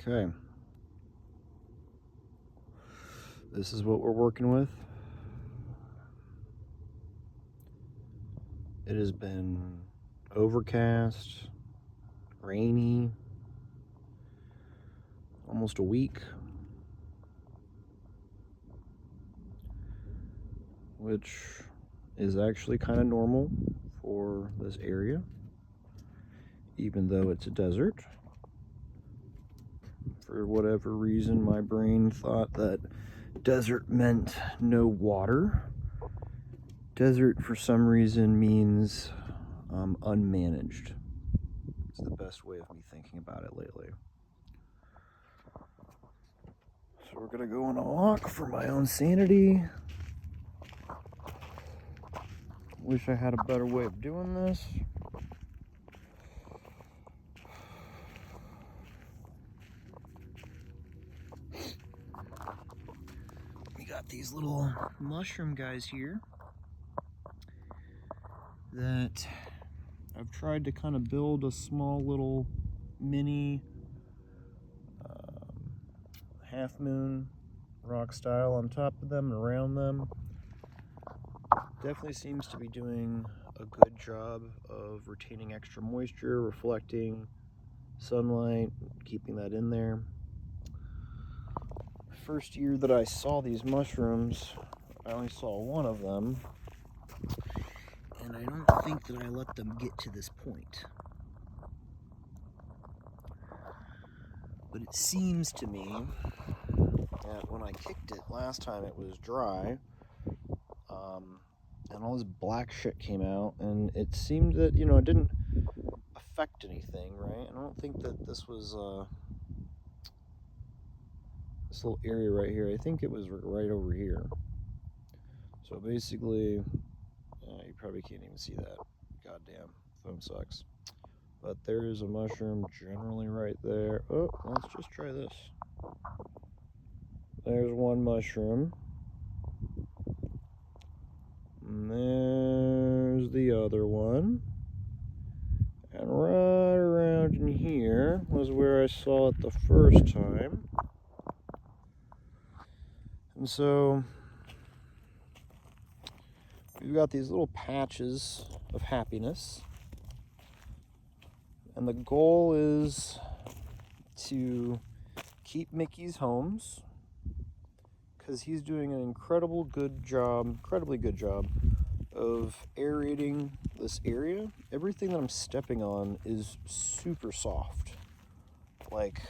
Okay. This is what we're working with. It has been overcast, rainy, almost a week, which is actually kind of normal for this area, even though it's a desert. For whatever reason, my brain thought that desert meant no water. Desert, for some reason, means unmanaged. It's the best way of me thinking about it lately. So we're gonna go on a walk for my own sanity. Wish I had a better way of doing this. We got these little mushroom guys here that I've tried to kind of build a small little mini half moon rock style on top of them and around them. Definitely seems to be doing a good job of retaining extra moisture, reflecting sunlight, keeping that in there. First year that I saw these mushrooms, I only saw one of them, and I don't think that I let them get to this point. But it seems to me that when I kicked it last time it was dry, and all this black shit came out, and it seemed that, it didn't affect anything, right? I don't think that this was, this little area right here, I think it was right over here. So basically, you probably can't even see that. Goddamn, phone sucks. But there is a mushroom generally right there. Oh, let's just try this. There's one mushroom. And there's the other one. And right around in here was where I saw it the first time. And so we've got these little patches of happiness. And the goal is to keep Mickey's homes, because he's doing an incredibly good job of aerating this area. Everything that I'm stepping on is super soft, like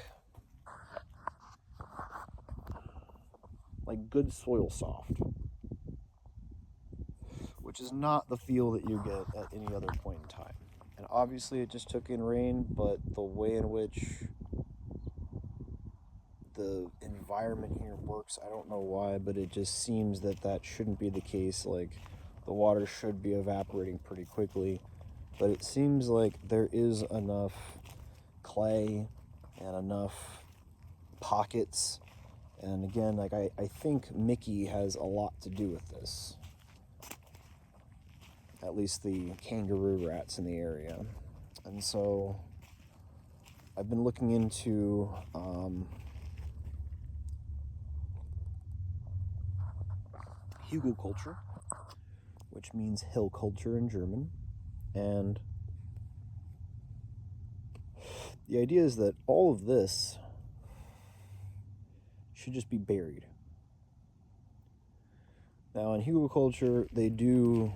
good soil soft, which is not the feel that you get at any other point in time. And obviously it just took in rain, but the way in which the environment here works, I don't know why, but it just seems that shouldn't be the case. Like, the water should be evaporating pretty quickly, but it seems like there is enough clay and enough pockets. And again, like, I think Mickey has a lot to do with this, at least the kangaroo rats in the area. And so I've been looking into Hugelkultur, which means hill culture in German. And the idea is that all of this should just be buried. Now, in Hugelkultur, they do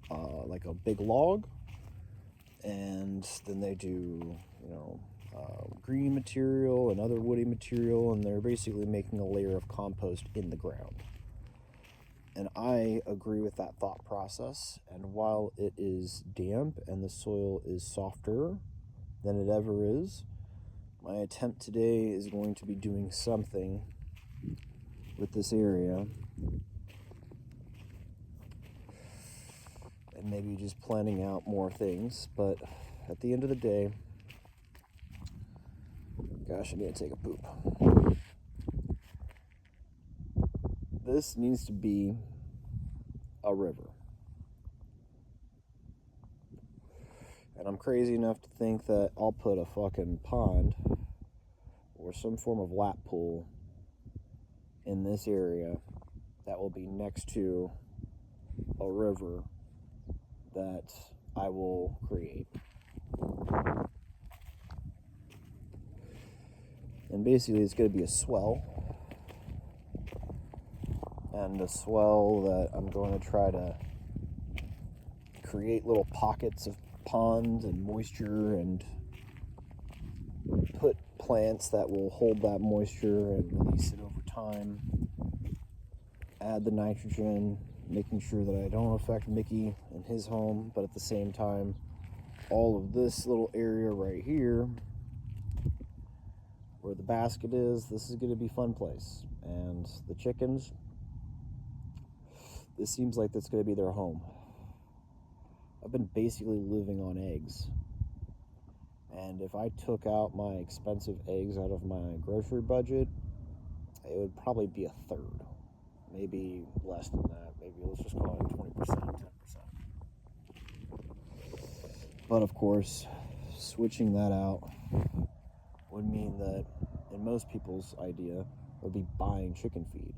like a big log, and then they do, green material and other woody material, and they're basically making a layer of compost in the ground. And I agree with that thought process. And while it is damp and the soil is softer than it ever is, my attempt today is going to be doing something with this area. And maybe just planning out more things. But at the end of the day, gosh, I need to take a poop. This needs to be a river. And I'm crazy enough to think that I'll put a fucking pond or some form of lap pool in this area that will be next to a river that I will create. And basically it's going to be a swell, and a swell that I'm going to try to create little pockets of ponds and moisture and put plants that will hold that moisture and release it over time. Add the nitrogen, making sure that I don't affect Mickey and his home, but at the same time, all of this little area right here where the basket is, this is going to be a fun place. And the chickens, this seems like that's going to be their home. I've been basically living on eggs. And if I took out my expensive eggs out of my grocery budget, it would probably be a third. Maybe less than that. Maybe let's just call it 20%, 10%. But of course, switching that out would mean that, in most people's idea, would be buying chicken feed.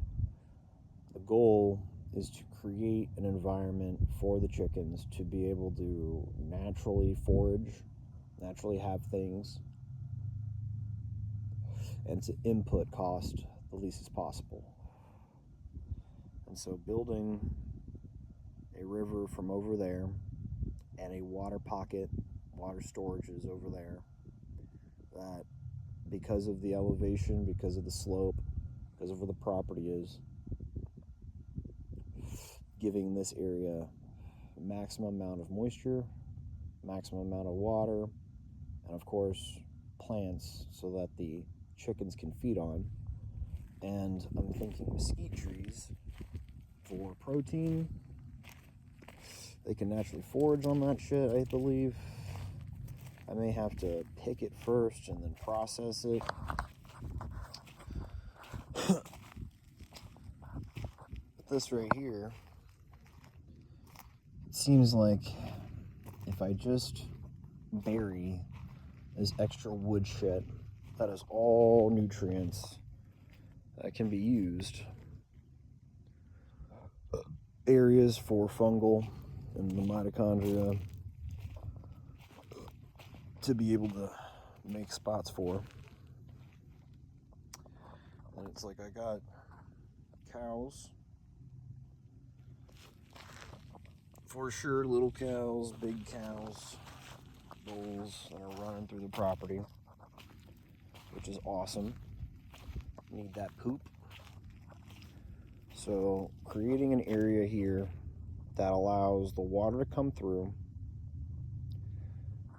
The goal is to create an environment for the chickens to be able to naturally forage, naturally have things, and to input cost the least as possible. And so building a river from over there and a water pocket, water storage is over there, that because of the elevation, because of the slope, because of where the property is, giving this area maximum amount of moisture, maximum amount of water, and of course plants so that the chickens can feed on. And I'm thinking mesquite trees for protein. They can naturally forage on that shit, I believe. I may have to pick it first and then process it. But this right here, it seems like if I just bury this extra wood shit, that is all nutrients that can be used. Areas for fungal and the mitochondria to be able to make spots for. And it's like I got cows, for sure, little cows, big cows, bulls that are running through the property, which is awesome. Need that poop. So creating an area here that allows the water to come through.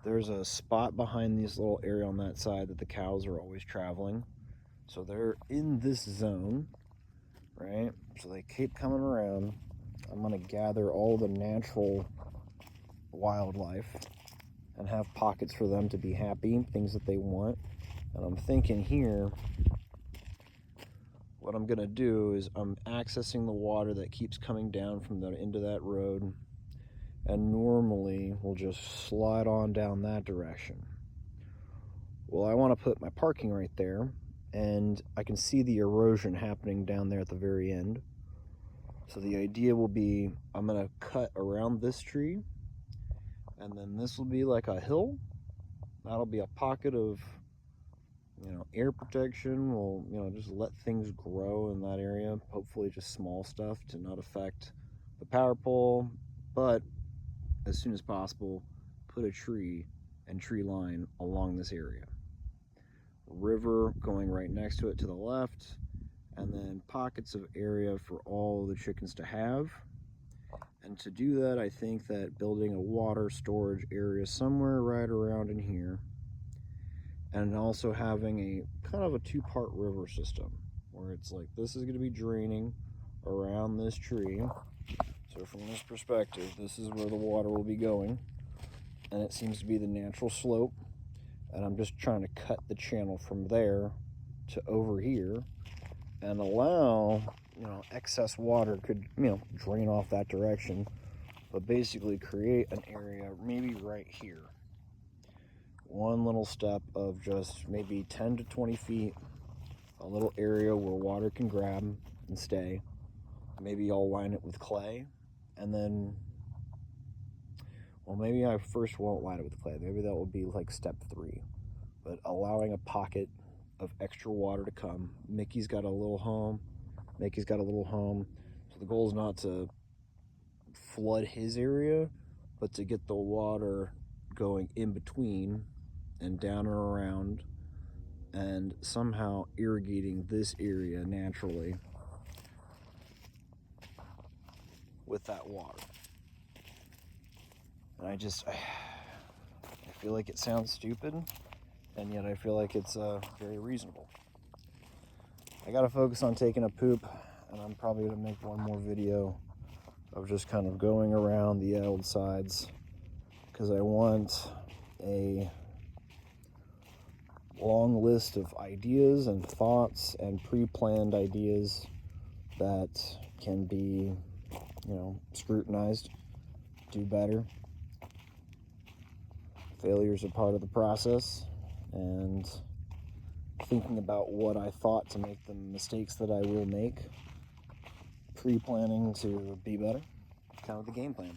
There's a spot behind this little area on that side that the cows are always traveling. So they're in this zone, right? So they keep coming around. I'm going to gather all the natural wildlife and have pockets for them to be happy, things that they want. And I'm thinking here, what I'm going to do is I'm accessing the water that keeps coming down from the end of that road, and normally we'll just slide on down that direction. Well, I want to put my parking right there, and I can see the erosion happening down there at the very end. So the idea will be I'm going to cut around this tree, and then this will be like a hill. That'll be a pocket of, air protection. We'll, just let things grow in that area. Hopefully just small stuff to not affect the power pole. But as soon as possible, put a tree and tree line along this area. River going right next to it to the left. And then pockets of area for all the chickens to have. And to do that, I think that building a water storage area somewhere right around in here, and also having a kind of a two-part river system where it's like this is going to be draining around this tree. So from this perspective, this is where the water will be going, and it seems to be the natural slope, and I'm just trying to cut the channel from there to over here and allow, excess water could, drain off that direction, but basically create an area maybe right here one little step of just maybe 10 to 20 feet, a little area where water can grab and stay. Maybe I'll line it with clay, and then, well, maybe I first won't line it with clay. Maybe that will be like step 3. But allowing a pocket of extra water to come. Mickey's got a little home. So the goal is not to flood his area, but to get the water going in between and down and around, and somehow irrigating this area naturally with that water. And I feel like it sounds stupid, and yet I feel like it's very reasonable. I gotta focus on taking a poop, and I'm probably gonna make one more video of just kind of going around the old sides, because I want a long list of ideas and thoughts and pre-planned ideas that can be, scrutinized, do better. Failures are part of the process, and thinking about what I thought to make the mistakes that I will make, pre-planning to be better, kind of the game plan.